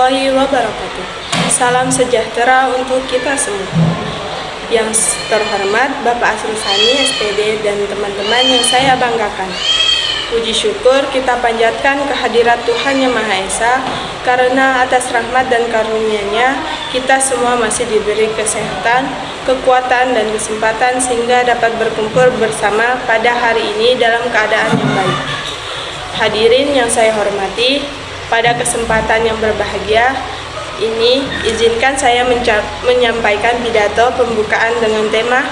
warahmatullahi wabarakatuh. Salam sejahtera untuk kita semua. Yang terhormat Bapak Asrul Sani, SPD, dan teman-teman yang saya banggakan. Puji syukur kita panjatkan kehadirat Tuhan Yang Maha Esa, karena atas rahmat dan karunia-Nya kita semua masih diberi kesehatan, kekuatan, dan kesempatan sehingga dapat berkumpul bersama pada hari ini dalam keadaan yang baik. Hadirin yang saya hormati, pada kesempatan yang berbahagia ini, izinkan saya menyampaikan pidato pembukaan dengan tema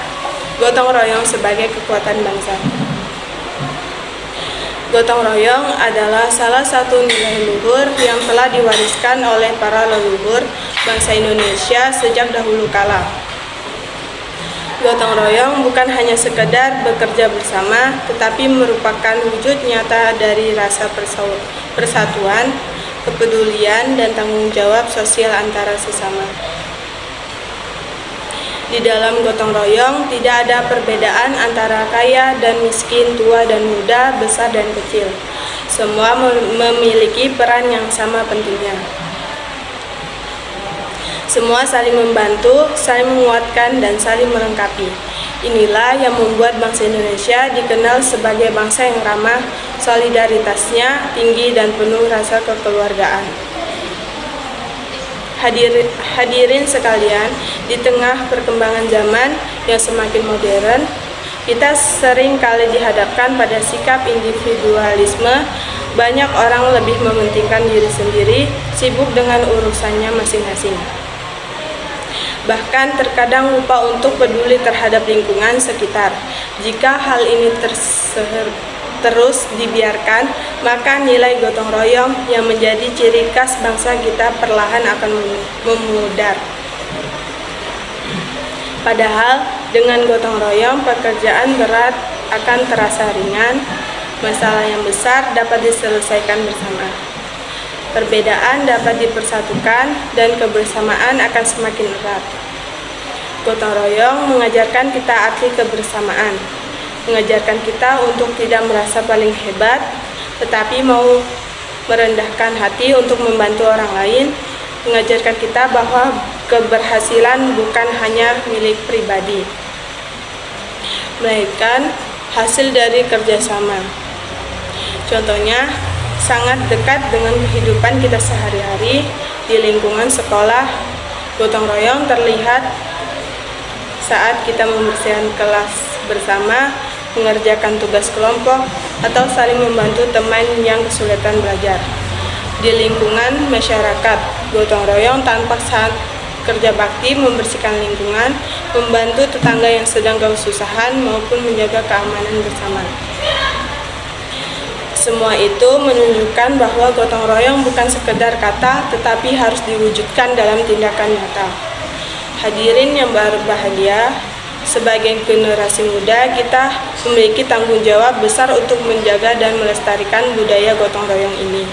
Gotong Royong sebagai Kekuatan Bangsa. Gotong royong adalah salah satu nilai luhur yang telah diwariskan oleh para leluhur bangsa Indonesia sejak dahulu kala. Gotong royong bukan hanya sekedar bekerja bersama, tetapi merupakan wujud nyata dari rasa persatuan, kepedulian, dan tanggung jawab sosial antara sesama. Di dalam gotong royong tidak ada perbedaan antara kaya dan miskin, tua dan muda, besar dan kecil. Semua memiliki peran yang sama pentingnya. Semua saling membantu, saling menguatkan, dan saling melengkapi. Inilah yang membuat bangsa Indonesia dikenal sebagai bangsa yang ramah, solidaritasnya tinggi, dan penuh rasa kekeluargaan. Hadirin sekalian, di tengah perkembangan zaman yang semakin modern, kita sering kali dihadapkan pada sikap individualisme. Banyak orang lebih mementingkan diri sendiri, sibuk dengan urusannya masing-masing. Bahkan terkadang lupa untuk peduli terhadap lingkungan sekitar. Jika hal ini terus dibiarkan, maka nilai gotong royong yang menjadi ciri khas bangsa kita perlahan akan memudar. Padahal dengan gotong royong, pekerjaan berat akan terasa ringan, masalah yang besar dapat diselesaikan bersama. Perbedaan dapat dipersatukan dan kebersamaan akan semakin erat. Gotong royong mengajarkan kita arti kebersamaan, mengajarkan kita untuk tidak merasa paling hebat, tetapi mau merendahkan hati untuk membantu orang lain, mengajarkan kita bahwa keberhasilan bukan hanya milik pribadi, melainkan hasil dari kerjasama. Contohnya, sangat dekat dengan kehidupan kita sehari-hari di lingkungan sekolah. Gotong royong terlihat saat kita membersihkan kelas bersama, mengerjakan tugas kelompok, atau saling membantu teman yang kesulitan belajar. Di lingkungan masyarakat, gotong royong tampak saat kerja bakti, membersihkan lingkungan, membantu tetangga yang sedang kesusahan, maupun menjaga keamanan bersama. Semua itu menunjukkan bahwa gotong royong bukan sekedar kata, tetapi harus diwujudkan dalam tindakan nyata. Hadirin yang berbahagia, sebagai generasi muda, kita memiliki tanggung jawab besar untuk menjaga dan melestarikan budaya gotong royong ini.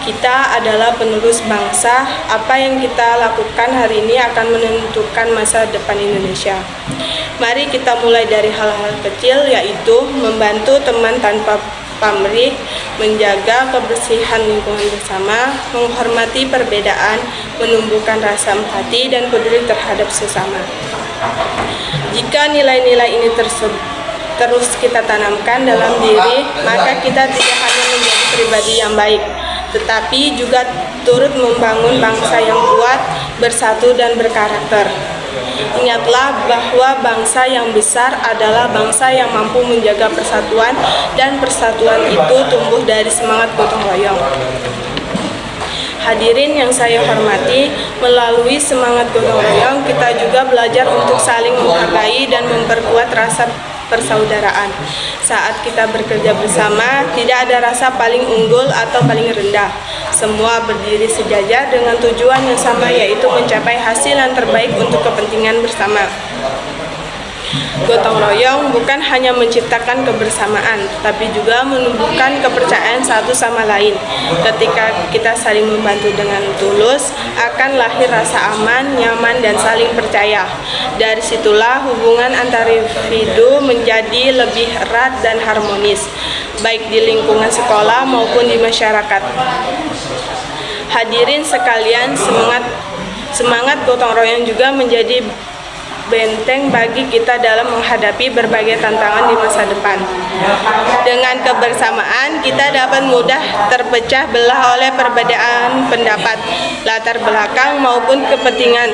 Kita adalah penerus bangsa. Apa yang kita lakukan hari ini akan menentukan masa depan Indonesia. Mari kita mulai dari hal-hal kecil, yaitu membantu teman tanpa pamrih, menjaga kebersihan lingkungan bersama, menghormati perbedaan, menumbuhkan rasa empati dan peduli terhadap sesama. Jika nilai-nilai ini terus kita tanamkan dalam diri, maka kita tidak hanya menjadi pribadi yang baik, tetapi juga turut membangun bangsa yang kuat, bersatu, dan berkarakter. Ingatlah bahwa bangsa yang besar adalah bangsa yang mampu menjaga persatuan, dan persatuan itu tumbuh dari semangat gotong royong. Hadirin yang saya hormati, melalui semangat gotong royong, kita juga belajar untuk saling menghargai dan memperkuat rasa persaudaraan. Saat kita bekerja bersama, tidak ada rasa paling unggul atau paling rendah. Semua berdiri sejajar dengan tujuan yang sama, yaitu mencapai hasil yang terbaik untuk kepentingan bersama. Gotong royong bukan hanya menciptakan kebersamaan, tapi juga menumbuhkan kepercayaan satu sama lain. Ketika kita saling membantu dengan tulus, akan lahir rasa aman, nyaman, dan saling percaya. Dari situlah hubungan antar individu menjadi lebih erat dan harmonis, baik di lingkungan sekolah maupun di masyarakat. Hadirin sekalian, semangat gotong royong juga menjadi benteng bagi kita dalam menghadapi berbagai tantangan di masa depan. Dengan kebersamaan, kita dapat mudah terpecah belah oleh perbedaan pendapat, latar belakang maupun kepentingan.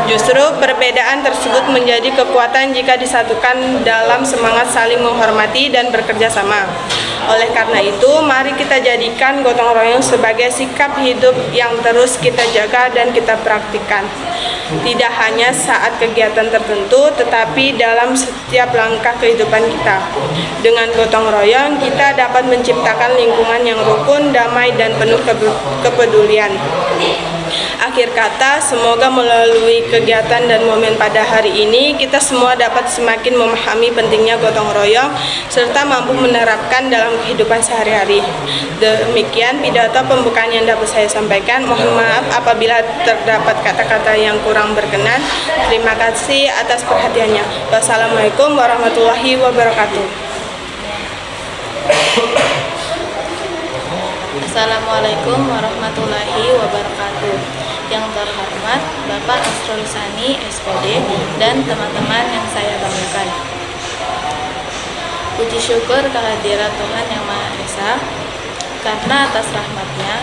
Justru perbedaan tersebut menjadi kekuatan jika disatukan dalam semangat saling menghormati dan bekerja sama. Oleh karena itu, mari kita jadikan gotong royong sebagai sikap hidup yang terus kita jaga dan kita praktikkan. Tidak hanya saat kegiatan tertentu, tetapi dalam setiap langkah kehidupan kita. Dengan gotong royong, kita dapat menciptakan lingkungan yang rukun, damai, dan penuh kepedulian. Akhir kata, semoga melalui kegiatan dan momen pada hari ini, kita semua dapat semakin memahami pentingnya gotong royong, serta mampu menerapkan dalam kehidupan sehari-hari. Demikian pidato pembukaan yang dapat saya sampaikan. Mohon maaf apabila terdapat kata-kata yang kurang berkenan. Terima kasih atas perhatiannya. Wassalamualaikum warahmatullahi wabarakatuh. Assalamualaikum warahmatullahi wabarakatuh. Yang terhormat Bapak Asrul Sani, SPD, dan teman-teman yang saya banggakan. Puji syukur kehadirat Tuhan Yang Maha Esa, karena atas rahmat-Nya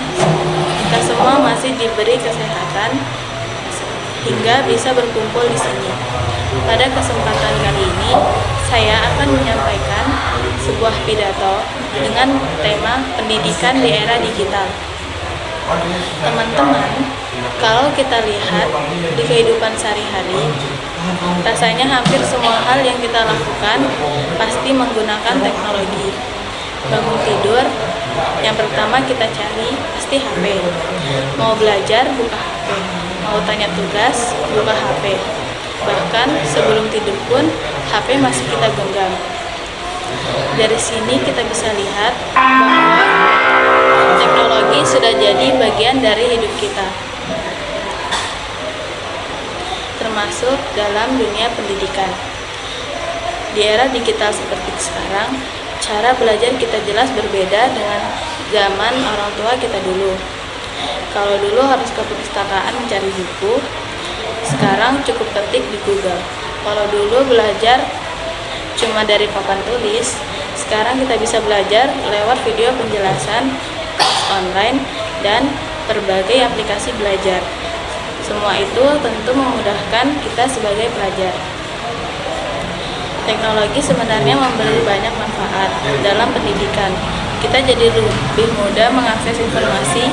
kita semua masih diberi kesehatan hingga bisa berkumpul di sini. Pada kesempatan kali ini, saya akan menyampaikan sebuah pidato dengan tema pendidikan di era digital. Teman-teman, kalau kita lihat di kehidupan sehari-hari, rasanya hampir semua hal yang kita lakukan pasti menggunakan teknologi. Bangun tidur, yang pertama kita cari pasti HP. Mau belajar, buka HP. Mau tanya tugas, buka HP. Bahkan sebelum tidur pun, HP masih kita genggam. Dari sini kita bisa lihat bahwa teknologi sudah jadi bagian dari hidup kita, termasuk dalam dunia pendidikan. Di era digital seperti sekarang, cara belajar kita jelas berbeda dengan zaman orang tua kita dulu. Kalau dulu harus ke perpustakaan mencari buku, sekarang cukup ketik di Google. Kalau dulu belajar cuma dari papan tulis, sekarang kita bisa belajar lewat video penjelasan online dan berbagai aplikasi belajar. Semua itu tentu memudahkan kita sebagai pelajar. Teknologi sebenarnya memberi banyak manfaat dalam pendidikan. Kita jadi lebih mudah mengakses informasi,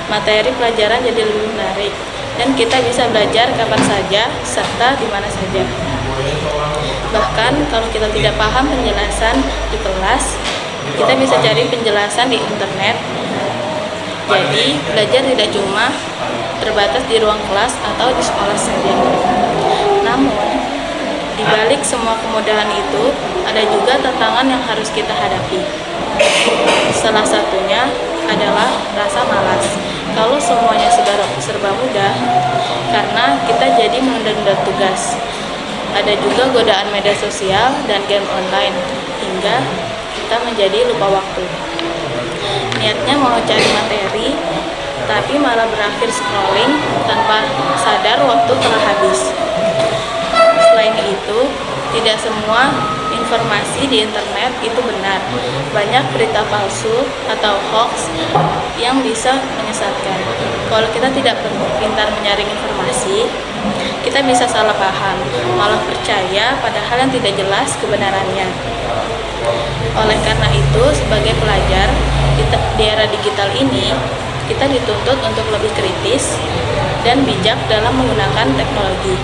materi pelajaran jadi lebih menarik, dan kita bisa belajar kapan saja serta di mana saja. Bahkan kalau kita tidak paham penjelasan di kelas, kita bisa cari penjelasan di internet. Jadi, belajar tidak cuma terbatas di ruang kelas atau di sekolah saja. Namun, di balik semua kemudahan itu, ada juga tantangan yang harus kita hadapi. Salah satunya adalah rasa malas. Kalau semuanya serba mudah, karena kita jadi menunda-nunda tugas. Ada juga godaan media sosial dan game online, hingga kita menjadi lupa waktu. Niatnya mau cari materi, tapi malah berakhir scrolling tanpa sadar waktu telah habis. Selain itu, tidak semua informasi di internet itu benar. Banyak berita palsu atau hoax yang bisa menyesatkan. Kalau kita tidak pintar menyaring informasi, kita bisa salah paham, malah percaya pada hal yang tidak jelas kebenarannya. Oleh karena itu, sebagai pelajar di era digital ini, kita dituntut untuk lebih kritis dan bijak dalam menggunakan teknologi.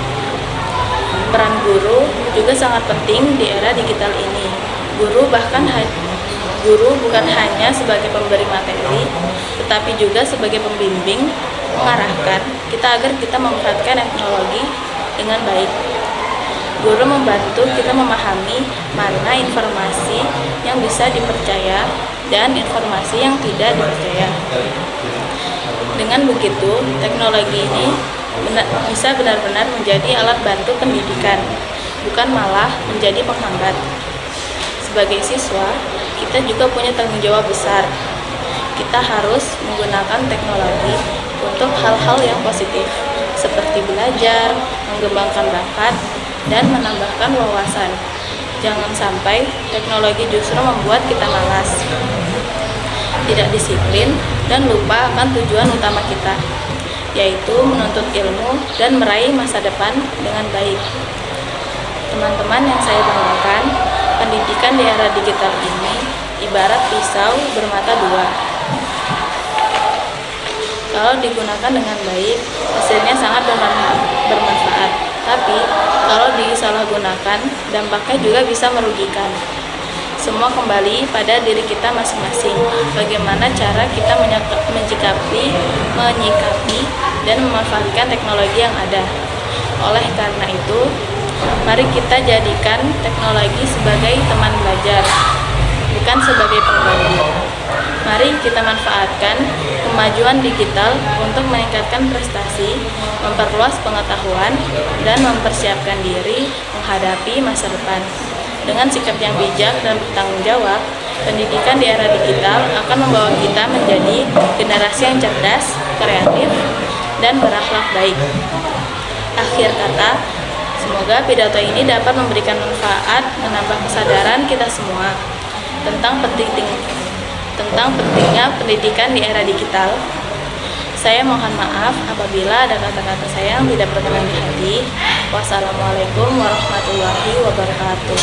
Peran guru juga sangat penting di era digital ini. Guru bukan hanya sebagai pemberi materi, tetapi juga sebagai pembimbing, mengarahkan kita agar kita memanfaatkan teknologi dengan baik. Guru membantu kita memahami mana informasi yang bisa dipercaya dan informasi yang tidak dipercaya. Dengan begitu, teknologi ini bisa benar-benar menjadi alat bantu pendidikan, bukan malah menjadi penghambat. Sebagai siswa, kita juga punya tanggung jawab besar. kita harus menggunakan teknologi untuk hal-hal yang positif, seperti belajar, mengembangkan bakat, dan menambahkan wawasan. Jangan sampai teknologi justru membuat kita malas, tidak disiplin, dan lupa akan tujuan utama kita, yaitu menuntut ilmu dan meraih masa depan dengan baik. Teman-teman yang saya banggakan, pendidikan di era digital ini ibarat pisau bermata dua. Kalau digunakan dengan baik, hasilnya sangat bermanfaat. Tapi, kalau disalahgunakan, dampaknya juga bisa merugikan. Semua kembali pada diri kita masing-masing. Bagaimana cara kita menyikapi, dan memanfaatkan teknologi yang ada. Oleh karena itu, mari kita jadikan teknologi sebagai teman belajar, bukan sebagai pengganggu. Mari kita manfaatkan kemajuan digital untuk meningkatkan prestasi, memperluas pengetahuan, dan mempersiapkan diri menghadapi masa depan. Dengan sikap yang bijak dan bertanggung jawab, pendidikan di era digital akan membawa kita menjadi generasi yang cerdas, kreatif, dan berakhlak baik. Akhir kata, semoga pidato ini dapat memberikan manfaat, menambah kesadaran kita semua tentang pentingnya pendidikan di era digital. Saya mohon maaf apabila ada kata-kata saya yang tidak berkenan di hati. Wassalamualaikum warahmatullahi wabarakatuh.